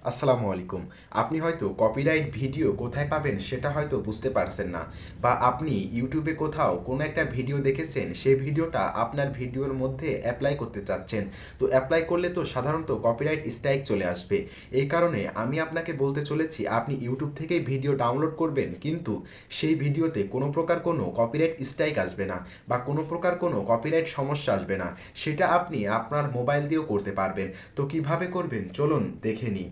আসসালামু আলাইকুম। আপনি হয়তো কপিরাইট ভিডিও কোথায় পাবেন সেটা হয়তো বুঝতে পারছেন না, বা আপনি ইউটিউবে কোথাও কোনো একটা ভিডিও দেখেছেন, সেই ভিডিওটা আপনার ভিডিওর মধ্যে অ্যাপ্লাই করতে চাচ্ছেন। তো অ্যাপ্লাই করলে তো সাধারণত কপিরাইট স্ট্রাইক চলে আসবে। এই কারণে আমি আপনাকে বলতে চলেছি, আপনি ইউটিউব থেকেই ভিডিও ডাউনলোড করবেন, কিন্তু সেই ভিডিওতে কোনো প্রকার কোনো কপিরাইট স্ট্রাইক আসবে না, বা কোনো প্রকার কোনো কপিরাইট সমস্যা আসবে না। সেটা আপনি আপনার মোবাইল দিয়েও করতে পারবেন। তো কিভাবে করবেন চলুন দেখে নিই।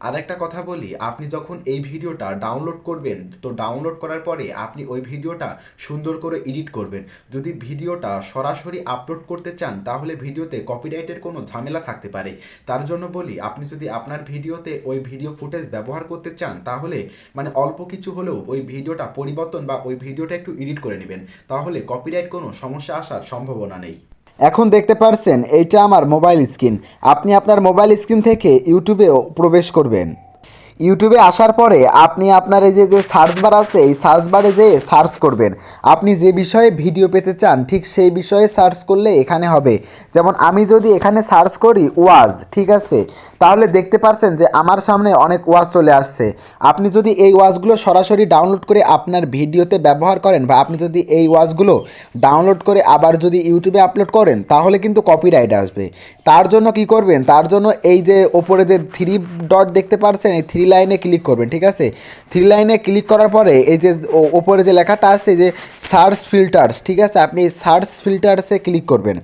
আরেকটা কথা বলি, আপনি যখন এই ভিডিওটা ডাউনলোড করবেন, তো ডাউনলোড করার পরে আপনি ওই ভিডিওটা সুন্দর করে এডিট করবেন। যদি ভিডিওটা সরাসরি আপলোড করতে চান, তাহলে ভিডিওতে কপিরাইটের কোনো ঝামেলা থাকতে পারে। তার জন্য বলি, আপনি যদি আপনার ভিডিওতে ওই ভিডিও ফুটেজ ব্যবহার করতে চান, তাহলে অল্প কিছু হলেও ওই ভিডিওটা পরিবর্তন বা ওই ভিডিওটা একটু এডিট করে নেবেন, তাহলে কপিরাইট কোনো সমস্যা আসার সম্ভাবনা নেই। এখন দেখতে পারছেন এইটা আমার মোবাইল স্ক্রিন। আপনি আপনার মোবাইল স্ক্রিন থেকে ইউটিউবেও প্রবেশ করবেন। ইউটিউবে আসার পরে আপনি আপনার এই যে সার্চ বার আছে, এই সার্চ বারে যেয়ে সার্চ করবেন। আপনি যে বিষয়ে ভিডিও পেতে চান ঠিক সেই বিষয়ে সার্চ করলে এখানে হবে। যেমন আমি যদি এখানে সার্চ করি ওয়াজ, ঠিক আছে, তাহলে দেখতে পারছেন যে আমার সামনে অনেক ওয়াজ চলে আসছে। আপনি যদি এই ওয়াজগুলো সরাসরি ডাউনলোড করে আপনার ভিডিওতে ব্যবহার করেন, বা আপনি যদি এই ওয়াজগুলো ডাউনলোড করে আবার যদি ইউটিউবে আপলোড করেন, তাহলে কিন্তু কপিরাইট আসবে। তার জন্য কি করবেন, তার জন্য এই যে ওপরে যে থ্রি ডট দেখতে পাচ্ছেন, এই থ্রি লাইনে ক্লিক করবেন, ঠিক আছে। থ্রি লাইনে ক্লিক করার পরে এই যে ওপরে যে লেখাটা আছে যে সার্চ ফিল্টার্স, ঠিক আছে, আপনি এই সার্চ ফিল্টার্সে ক্লিক করবেন।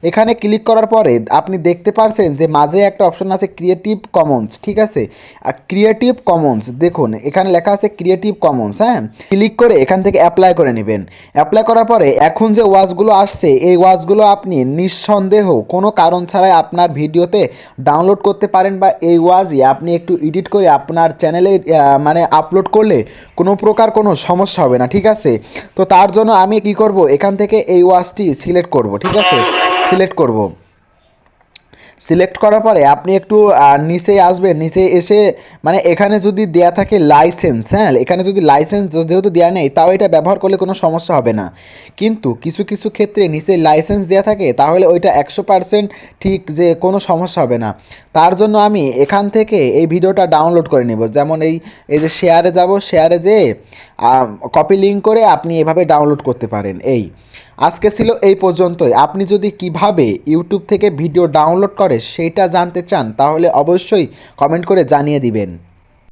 এখানে ক্লিক করার পরে আপনি দেখতে পাচ্ছেন যে মাঝে একটা অপশন আছে ক্রিয়েটিভ কমন্স, ঠিক আছে। আর ক্রিয়েটিভ কমন্স দেখুন এখানে লেখা আছে ক্রিয়েটিভ কমন্স, হ্যাঁ, ক্লিক করে এখান থেকে অ্যাপ্লাই করে নেবেন। অ্যাপ্লাই করার পরে এখন যে ওয়াজগুলো আসছে, এই ওয়াজগুলো আপনি নিঃসন্দেহ কোনো কারণ ছাড়াই আপনার ভিডিওতে ডাউনলোড করতে পারেন, বা এই ওয়াজই আপনি একটু এডিট করে আপনার চ্যানেলে আপলোড করলে কোনো প্রকার কোনো সমস্যা হবে না, ঠিক আছে। তো তার জন্য আমি কি করব, এখান থেকে এই ওয়াজটি সিলেক্ট করব, ঠিক আছে, সিলেক্ট করব। সিলেক্ট করার পরে আপনি একটু নিচে আসবেন। নিচে এসে এখানে যদি দেয়া থাকে লাইসেন্স, হ্যাঁ, এখানে যদি লাইসেন্স যেহেতু দেওয়া নেই, তাও এটা ব্যবহার করলে কোনো সমস্যা হবে না। কিন্তু কিছু কিছু ক্ষেত্রে নিচে লাইসেন্স দেওয়া থাকে, তাহলে ওইটা 100% ঠিক যে কোনো সমস্যা হবে না। তার জন্য আমি এখান থেকে এই ভিডিওটা ডাউনলোড করে নেব। যেমন এই এই যে শেয়ারে যাব, শেয়ারে যেয়ে কপি লিঙ্ক করে আপনি এভাবে ডাউনলোড করতে পারেন। আজকে ছিল এই পর্যন্তই। আপনি যদি কিভাবে ইউটিউব থেকে ভিডিও ডাউনলোড করে সেইটা জানতে চান, তাহলে অবশ্যই কমেন্ট করে জানিয়ে দিবেন।